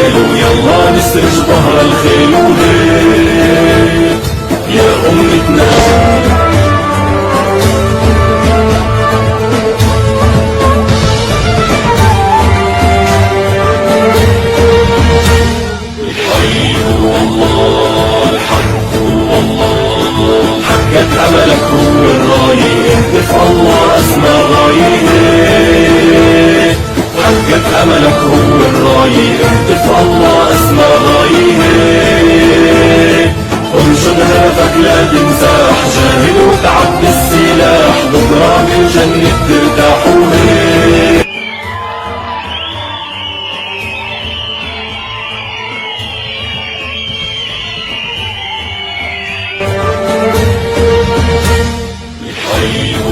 الليل ويلا نسرج ظهر الخيل وهيك يا أمتنا. حقق أملك هو الراية، اهدف الله أسمى غاية. حقق أملك هو الراية، اهدف الله أسمى غاية. انشد هدفك لا تنزاح، جاهد وتعب بالسلاح، بكرة بالجنة ترتاح وهيك.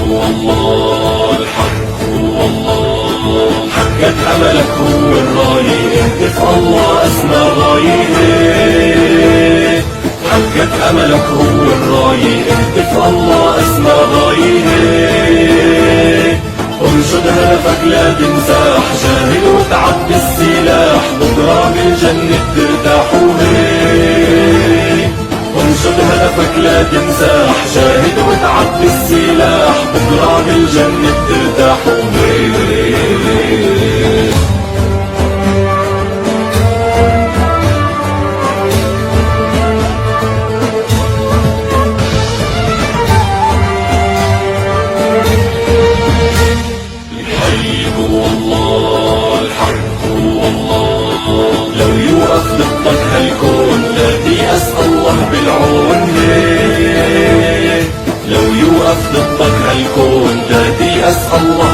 هو الله الحق هو الله. حقق أملك هو الراية، اهدف الله أسمى غاية. حقق أملك هو الراية، اهدف الله أسمى غاية. انشد هدفك لا تنزاح، جاهد وتعب بالسلاح، بكرة بالجنة ترتاح وهيك. انشد هدفك لا تنزاح، جاهد وتعب بالسلاح، بكرة بالجنة ترتاح وهيك. هو الله الحق هو الله. لو يوقف ضدك هالكون لا تيأس الله بالعون. لو يوقف ضدك هالكون لا تيأس الله